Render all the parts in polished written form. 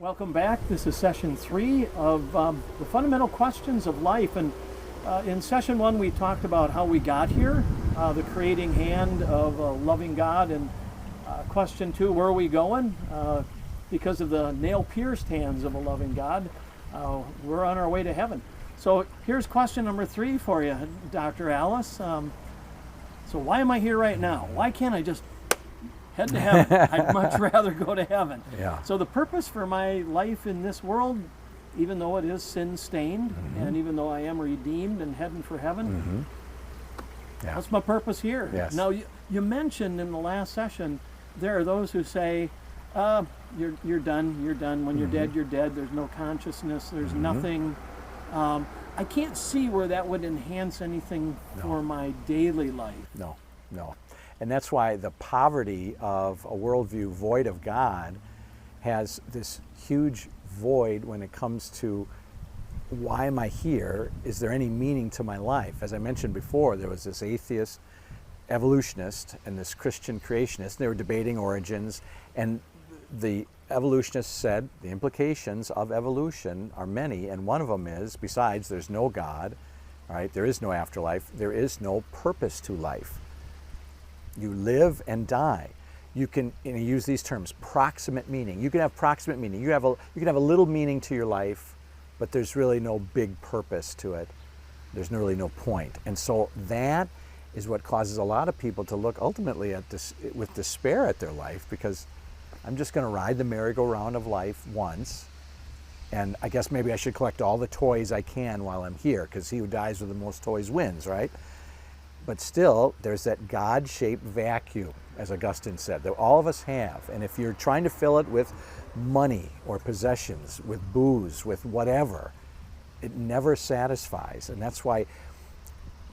Welcome back. This is session 3 of the fundamental questions of life. And in session 1, we talked about how we got here, the creating hand of a loving God. And question 2, where are we going? Because of the nail-pierced hands of a loving God, we're on our way to heaven. So here's question number 3 for you, Dr. Alice. So why am I here right now? Why can't I just head to heaven? I'd much rather go to heaven. Yeah. So the purpose for my life in this world, even though it is sin-stained, and even though I am redeemed and heading for heaven, that's my purpose here. Yes. Now, you mentioned in the last session, there are those who say, you're done. When you're dead, you're dead. There's no consciousness. There's nothing. I can't see where that would enhance anything for my daily life. No. And that's why the poverty of a worldview void of God has this huge void when it comes to why am I here? Is there any meaning to my life? As I mentioned before, there was this atheist evolutionist and this Christian creationist. They were debating origins, and the evolutionists said the implications of evolution are many, and one of them is, besides there's no God, right? There is no afterlife, there is no purpose to life. You live and die. You can use these terms, proximate meaning. You can have proximate meaning. You can have a little meaning to your life, but there's really no big purpose to it. There's really no point. And so that is what causes a lot of people to look ultimately at this with despair at their life, because I'm just going to ride the merry-go-round of life once, and I guess maybe I should collect all the toys I can while I'm here, because he who dies with the most toys wins, right? But still, there's that God-shaped vacuum, as Augustine said, that all of us have. And if you're trying to fill it with money or possessions, with booze, with whatever, it never satisfies. And that's why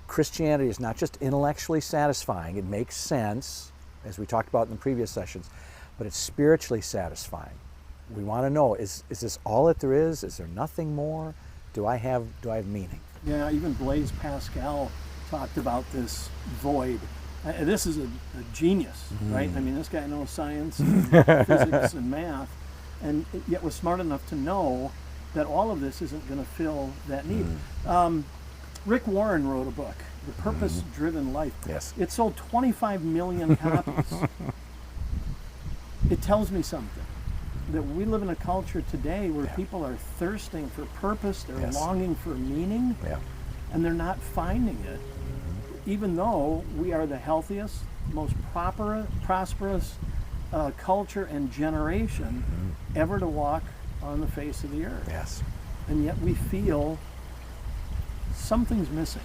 Christianity is not just intellectually satisfying. It makes sense, as we talked about in the previous sessions, but it's spiritually satisfying. We want to know, is this all that there is? Is there nothing more? Do I have meaning? Yeah, even Blaise Pascal talked about this void. This is a genius, right? I mean, this guy knows science and physics and math, and yet was smart enough to know that all of this isn't going to fill that need. Rick Warren wrote a book, The Purpose-Driven Life. Yes. It sold 25 million copies. It tells me something, that we live in a culture today where people are thirsting for purpose, they're longing for meaning, and they're not finding it, even though we are the healthiest, most prosperous culture and generation ever to walk on the face of the earth. Yes. And yet we feel something's missing.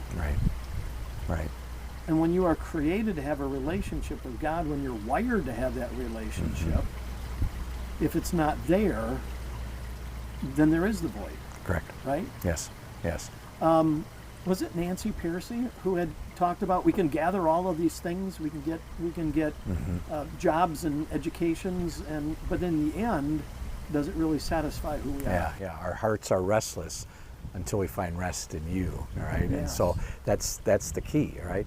Right. And when you are created to have a relationship with God, when you're wired to have that relationship, if it's not there, then there is the void. Correct. Right? Yes. Was it Nancy Pearcey who had talked about we can gather all of these things, we can get jobs and educations, but in the end, does it really satisfy who we are? Yeah. Our hearts are restless until we find rest in you. All right. Yeah. And so that's the key. All right.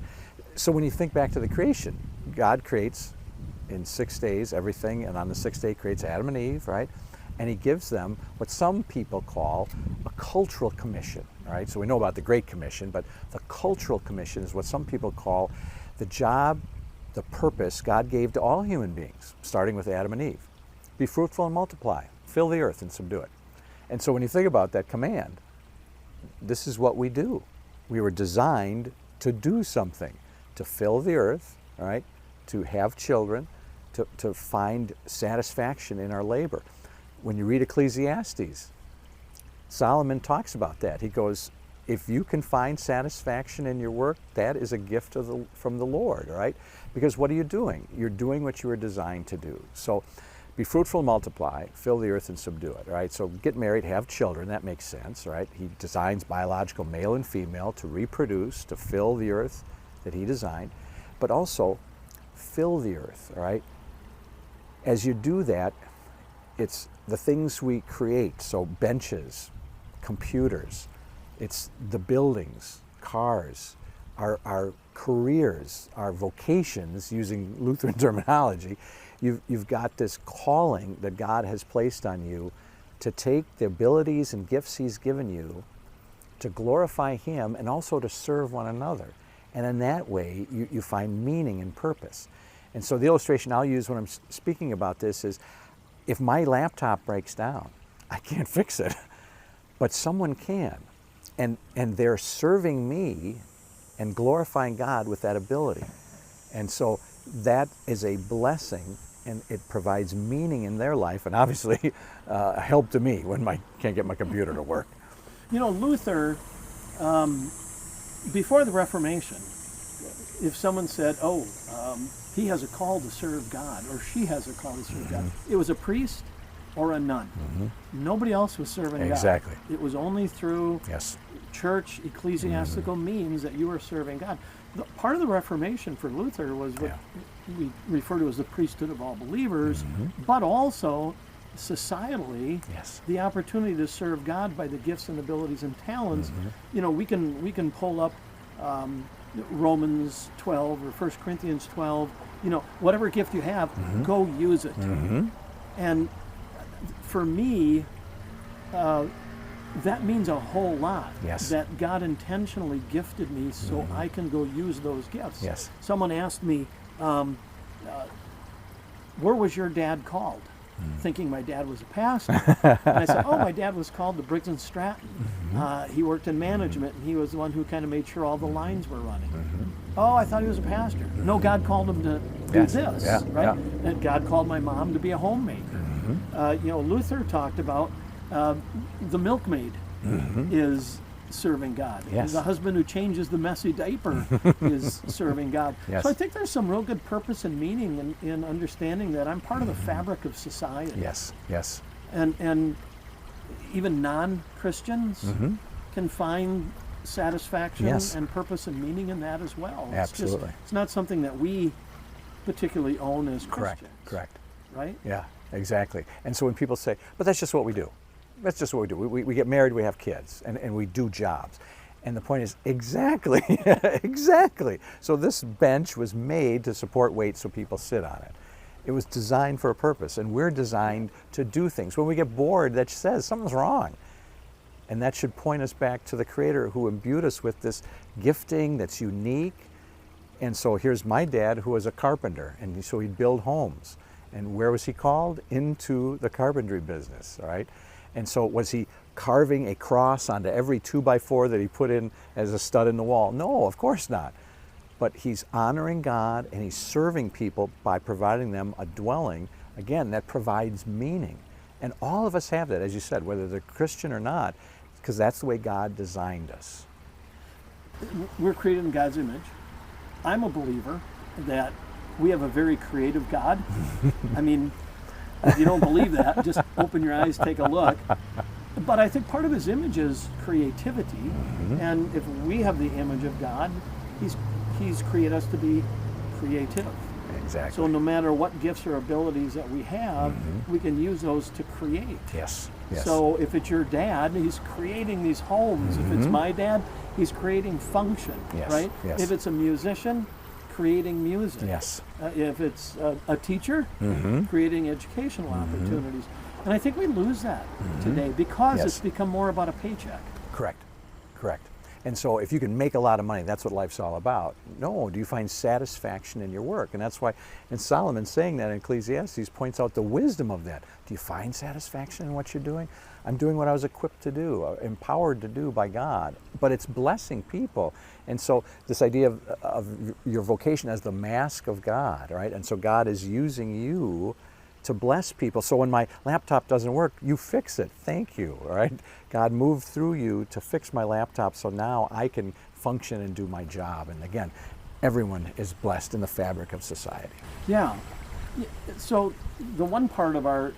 So when you think back to the creation, God creates in 6 days everything, and on the 6th day creates Adam and Eve, right? And he gives them what some people call a cultural commission, right? So we know about the Great Commission, but the cultural commission is what some people call the job, the purpose God gave to all human beings, starting with Adam and Eve. Be fruitful and multiply, fill the earth and subdue it. And so when you think about that command, this is what we do. We were designed to do something, to fill the earth, all right? To have children, to find satisfaction in our labor. When you read Ecclesiastes, Solomon talks about that. He goes, if you can find satisfaction in your work, that is a gift from the Lord, all right? Because what are you doing? You're doing what you were designed to do. So be fruitful and multiply, fill the earth and subdue it, all right? So get married, have children, that makes sense, right? He designs biological male and female to reproduce, to fill the earth that he designed, but also fill the earth, all right? As you do that, it's the things we create, so benches, computers, it's the buildings, cars, our careers, our vocations, using Lutheran terminology. You've got this calling that God has placed on you to take the abilities and gifts He's given you to glorify Him and also to serve one another. And in that way, you find meaning and purpose. And so the illustration I'll use when I'm speaking about this is, if my laptop breaks down, I can't fix it, but someone can. And they're serving me and glorifying God with that ability. And so that is a blessing, and it provides meaning in their life, and obviously a help to me when I can't get my computer to work. You know, Luther, before the Reformation, if someone said, he has a call to serve God, or she has a call to serve God, it was a priest or a nun. Nobody else was serving God. Exactly. It was only through Yes. church, ecclesiastical means that you were serving God. Part of the Reformation for Luther was what we refer to as the priesthood of all believers, but also societally, the opportunity to serve God by the gifts and abilities and talents. You know, we can pull up Romans 12 or 1 Corinthians 12. You know, whatever gift you have, go use it. And for me, that means a whole lot. That God intentionally gifted me so I can go use those gifts. Someone asked me, where was your dad called? Thinking my dad was a pastor. And I said, my dad was called to Briggs and Stratton. He worked in management, and he was the one who kind of made sure all the lines were running. I thought he was a pastor. No, God called him to do this, right? And God called my mom to be a homemaker. You know, Luther talked about the milkmaid is serving God. The husband who changes the messy diaper is serving God. So I think there's some real good purpose and meaning in understanding that I'm part of the fabric of society. And even non-Christians can find satisfaction and purpose and meaning in that as well. Absolutely. It's not something that we particularly own as Christians. Correct. Right? Yeah, exactly. And so when people say, but that's just what we do. That's just what we do. We get married, we have kids, and we do jobs. And the point is, exactly, exactly. So this bench was made to support weight so people sit on it. It was designed for a purpose, and we're designed to do things. When we get bored, that says something's wrong. And that should point us back to the Creator who imbued us with this gifting that's unique. And so here's my dad, who was a carpenter, and so he'd build homes. And where was he called? Into the carpentry business, all right? And so was he carving a cross onto every 2x4 that he put in as a stud in the wall? No, of course not. But he's honoring God, and he's serving people by providing them a dwelling, again, that provides meaning. And all of us have that, as you said, whether they're Christian or not, because that's the way God designed us. We're created in God's image. I'm a believer that we have a very creative God. I mean, if you don't believe that, just open your eyes, take a look. But I think part of his image is creativity. And if we have the image of God, he's created us to be creative. Exactly. So no matter what gifts or abilities that we have, we can use those to create. Yes. So if it's your dad, he's creating these homes. If it's my dad, he's creating function, right? If it's a musician, creating music. If it's a teacher, creating educational opportunities. And I think we lose that today because it's become more about a paycheck. Correct. And so if you can make a lot of money, that's what life's all about. No, do you find satisfaction in your work? And that's why, and Solomon saying that in Ecclesiastes points out the wisdom of that. Do you find satisfaction in what you're doing? I'm doing what I was equipped to do, empowered to do by God, but it's blessing people. And so this idea of your vocation as the mask of God, right? And so God is using you to bless people. So when my laptop doesn't work, you fix it. Thank you, all right? God moved through you to fix my laptop so now I can function and do my job. And again, everyone is blessed in the fabric of society. Yeah. So the one part of our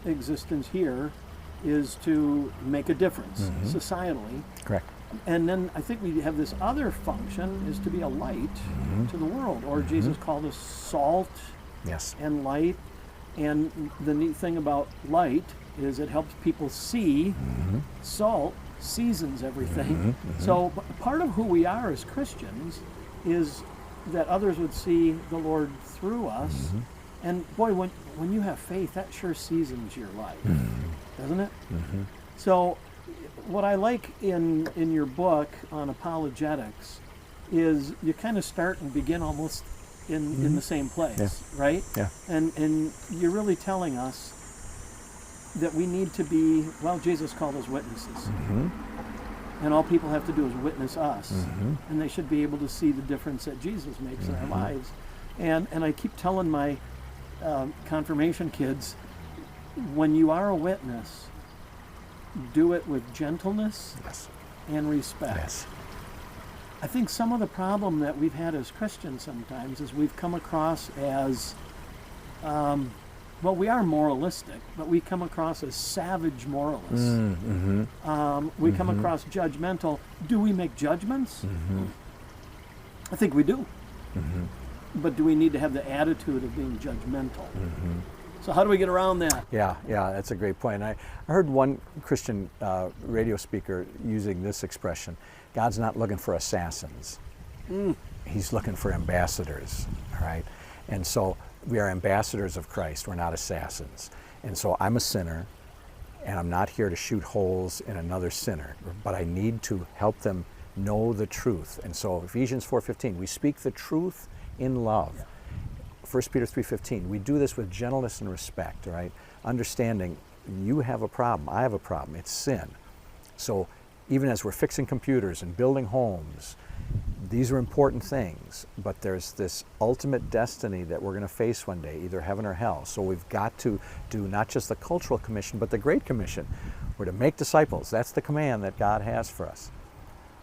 existence here is to make a difference societally. Correct. And then I think we have this other function is to be a light to the world. Or Jesus called us salt and light. And the neat thing about light is it helps people see. Salt seasons everything. So part of who we are as Christians is that others would see the Lord through us. And boy, when you have faith, that sure seasons your life. isn't it? So what I like in your book on apologetics is you kind of start and begin almost in the same place, right? Yeah. And you're really telling us that we need to be, well, Jesus called us witnesses. And all people have to do is witness us. And they should be able to see the difference that Jesus makes in our lives. And I keep telling my confirmation kids, when you are a witness, do it with gentleness and respect. I think some of the problem that we've had as Christians sometimes is we've come across as, well, we are moralistic, but we come across as savage moralists. We come across judgmental. Do we make judgments? I think we do. But do we need to have the attitude of being judgmental? So how do we get around that? Yeah, that's a great point. I heard one Christian radio speaker using this expression: God's not looking for assassins. He's looking for ambassadors, all right? And so we are ambassadors of Christ. We're not assassins. And so I'm a sinner, and I'm not here to shoot holes in another sinner, but I need to help them know the truth. And so Ephesians 4:15, we speak the truth in love. 1 Peter 3:15, we do this with gentleness and respect, right? Understanding you have a problem, I have a problem, it's sin. So even as we're fixing computers and building homes, these are important things, but there's this ultimate destiny that we're going to face one day, either heaven or hell. So we've got to do not just the cultural commission, but the Great Commission. We're to make disciples. That's the command that God has for us.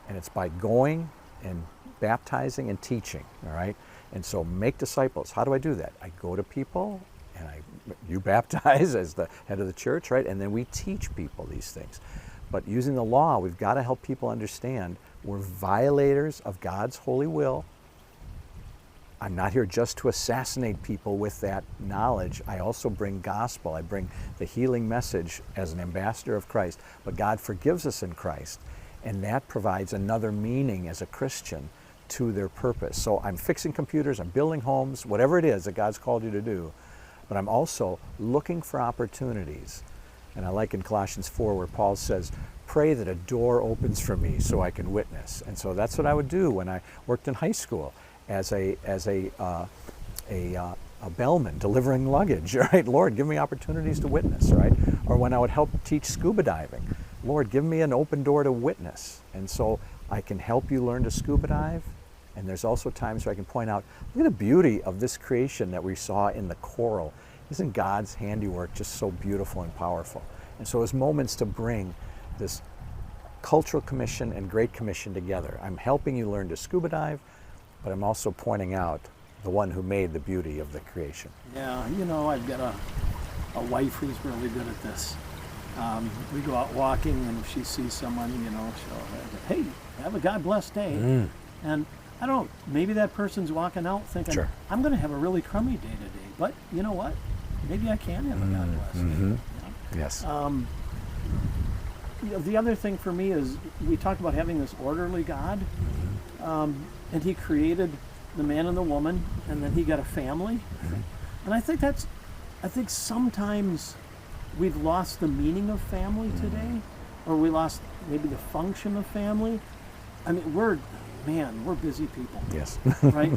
And it's by going and baptizing and teaching, all right? And so make disciples. How do I do that? I go to people and you baptize as the head of the church, right? And then we teach people these things. But using the law, we've got to help people understand we're violators of God's holy will. I'm not here just to assassinate people with that knowledge. I also bring gospel. I bring the healing message as an ambassador of Christ. But God forgives us in Christ. And that provides another meaning as a Christian to their purpose. So I'm fixing computers, I'm building homes, whatever it is that God's called you to do. But I'm also looking for opportunities. And I like in Colossians 4 where Paul says, pray that a door opens for me so I can witness. And so that's what I would do when I worked in high school as a bellman delivering luggage, right? Lord, give me opportunities to witness, right? Or when I would help teach scuba diving, Lord, give me an open door to witness. And so I can help you learn to scuba dive. And there's also times where I can point out, look at the beauty of this creation that we saw in the coral. Isn't God's handiwork just so beautiful and powerful? And so it's moments to bring this cultural commission and great commission together. I'm helping you learn to scuba dive, but I'm also pointing out the one who made the beauty of the creation. Yeah, you know, I've got a wife who's really good at this. We go out walking, and if she sees someone, you know, she'll, hey, have a God blessed day. And I don't know, maybe that person's walking out thinking, Sure. I'm going to have a really crummy day today. But you know what? Maybe I can have a God blessed day. You know? Yes. You know, the other thing for me is we talked about having this orderly God, and He created the man and the woman, and then He got a family. And I think sometimes we've lost the meaning of family today, or we lost maybe the function of family. I mean, we're busy people. Yes. Right?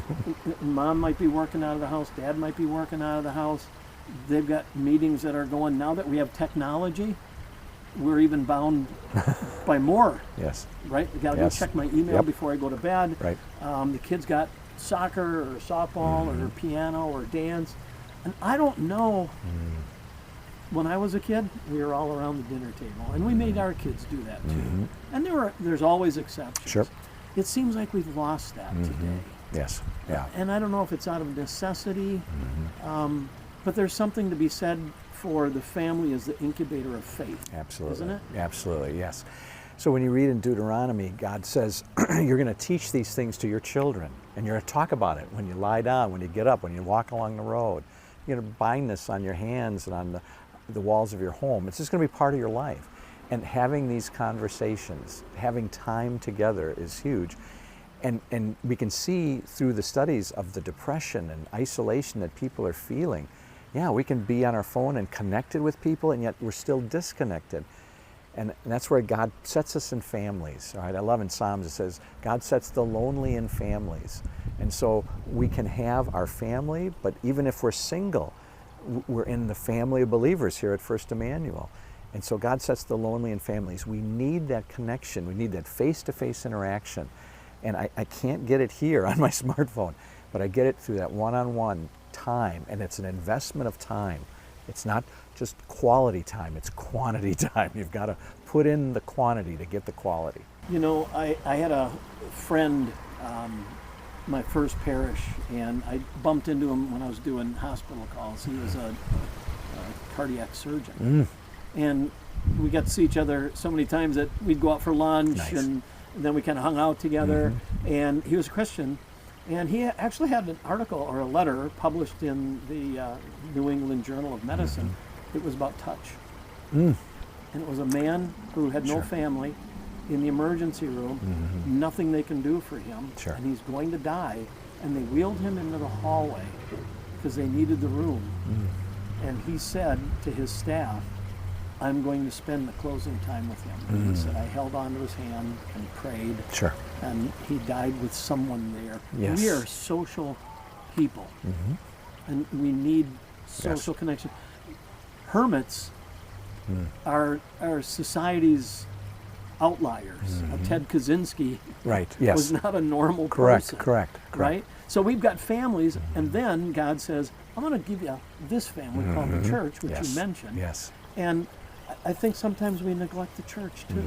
Mom might be working out of the house, Dad might be working out of the house. They've got meetings that are going, now that we have technology, we're even bound by more. Yes. Right? I gotta go check my email before I go to bed. Right. The kids got soccer or softball or piano or dance. And I don't know, when I was a kid, we were all around the dinner table. And we made our kids do that too. And there's always exceptions. Sure. It seems like we've lost that today. Yes. Yeah. And I don't know if it's out of necessity, but there's something to be said for the family as the incubator of faith. Absolutely. Isn't it? Absolutely, yes. So when you read in Deuteronomy, God says, you're going to teach these things to your children, and you're going to talk about it when you lie down, when you get up, when you walk along the road. You're going to bind this on your hands and on the walls of your home. It's just going to be part of your life. And having these conversations, having time together is huge. And we can see through the studies of the depression and isolation that people are feeling, Yeah, we can be on our phone and connected with people, and yet we're still disconnected. And that's where God sets us in families. All right, I love in Psalms it says, God sets the lonely in families. And so we can have our family, but even if we're single, we're in the family of believers here at First Emmanuel. And so God sets the lonely in families. We need that connection. We need that face-to-face interaction. And I can't get it here on my smartphone, but I get it through that one-on-one time, and it's an investment of time. It's not just quality time, it's quantity time. You've got to put in the quantity to get the quality. You know, I had a friend, my first parish, and I bumped into him when I was doing hospital calls. He was a cardiac surgeon. And we got to see each other so many times that we'd go out for lunch, Nice. and then we kind of hung out together. And he was a Christian. And he actually had an article or a letter published in the New England Journal of Medicine. It was about touch. And it was a man who had no family in the emergency room, nothing they can do for him, and he's going to die. And they wheeled him into the hallway because they needed the room. And he said to his staff, I'm going to spend the closing time with him. And he said, I held onto his hand and prayed. And he died with someone there. Yes. We are social people, and we need social connection. Hermits are society's outliers. Ted Kaczynski was not a normal person. Correct. Right? So we've got families, and then God says, I'm going to give you this family called the church, which you mentioned. And I think sometimes we neglect the church too.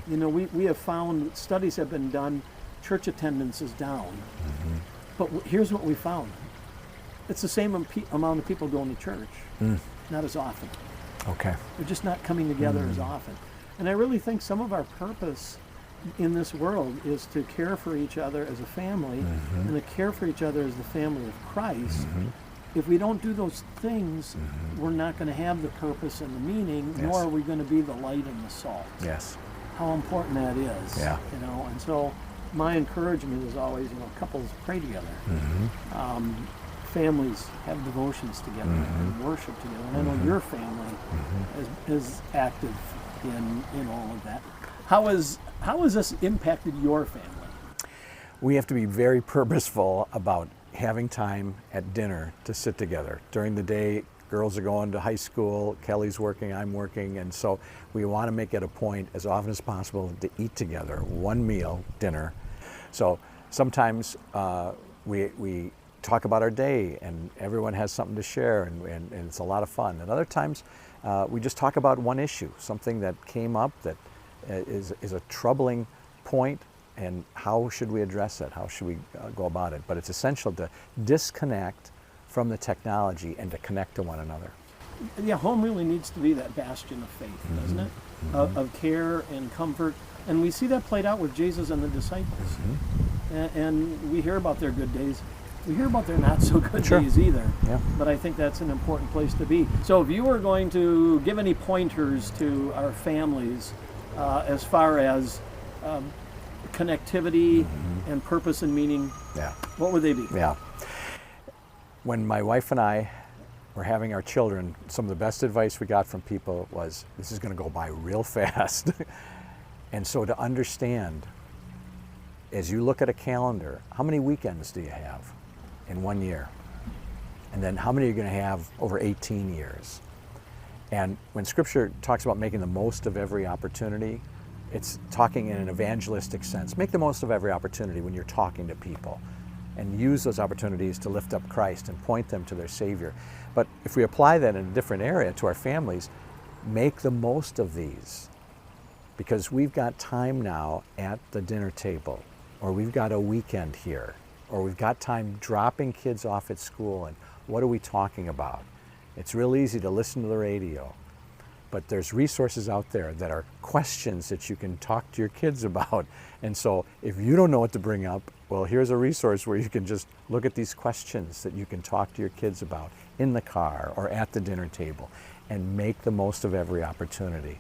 You know, we have found, studies have been done, church attendance is down. But here's what we found. It's the same amount of people going to church, not as often. They're just not coming together as often. And I really think some of our purpose in this world is to care for each other as a family and to care for each other as the family of Christ. If we don't do those things, we're not going to have the purpose and the meaning, nor are we going to be the light and the salt. How important that is. You know, and so my encouragement is always, you know, couples pray together. Families have devotions together and worship together. And I know your family is active in all of that. How has this impacted your family? We have to be very purposeful about having time at dinner to sit together. During the day, girls are going to high school, Kelly's working, I'm working, and so we want to make it a point as often as possible to eat together, one meal, dinner. So sometimes we talk about our day and everyone has something to share, and it's a lot of fun. And other times we just talk about one issue, something that came up that is a troubling point, and how should we address it? How should we go about it? But it's essential to disconnect from the technology and to connect to one another. Yeah, home really needs to be that bastion of faith, doesn't it? Of care and comfort. And we see that played out with Jesus and the disciples. And we hear about their good days. We hear about their not so good days either. But I think that's an important place to be. So if you were going to give any pointers to our families as far as connectivity and purpose and meaning, what would they be? When my wife and I were having our children, some of the best advice we got from people was, this is going to go by real fast. And so to understand, as you look at a calendar, how many weekends do you have in 1 year? And then how many are you going to have over 18 years? And when Scripture talks about making the most of every opportunity, it's talking in an evangelistic sense. Make the most of every opportunity when you're talking to people, and use those opportunities to lift up Christ and point them to their Savior. But if we apply that in a different area to our families, make the most of these, because we've got time now at the dinner table, or we've got a weekend here, or we've got time dropping kids off at school, and what are we talking about? It's real easy to listen to the radio, but there's resources out there that are questions that you can talk to your kids about. And so if you don't know what to bring up, well, here's a resource where you can just look at these questions that you can talk to your kids about in the car or at the dinner table, and make the most of every opportunity.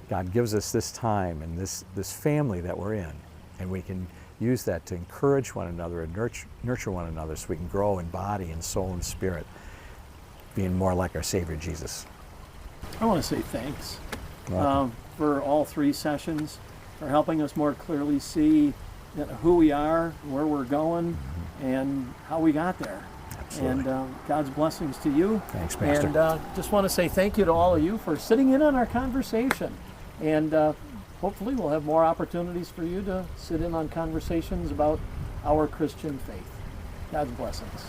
God gives us this time and this family that we're in, and we can use that to encourage one another and nurture one another so we can grow in body and soul and spirit. being more like our Savior Jesus. I want to say thanks Welcome. for all 3 sessions, for helping us more clearly see who we are, where we're going, and how we got there. Absolutely. And God's blessings to you. Thanks, Pastor. And just want to say thank you to all of you for sitting in on our conversation. And hopefully we'll have more opportunities for you to sit in on conversations about our Christian faith. God's blessings.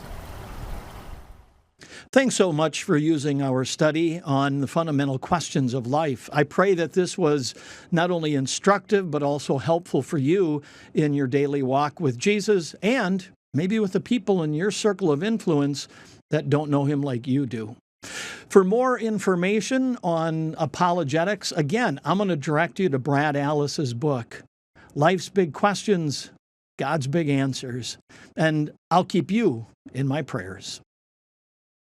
Thanks so much for using our study on the fundamental questions of life. I pray that this was not only instructive, but also helpful for you in your daily walk with Jesus and maybe with the people in your circle of influence that don't know him like you do. For more information on apologetics, again, I'm going to direct you to Brad Allis's book, Life's Big Questions, God's Big Answers. And I'll keep you in my prayers.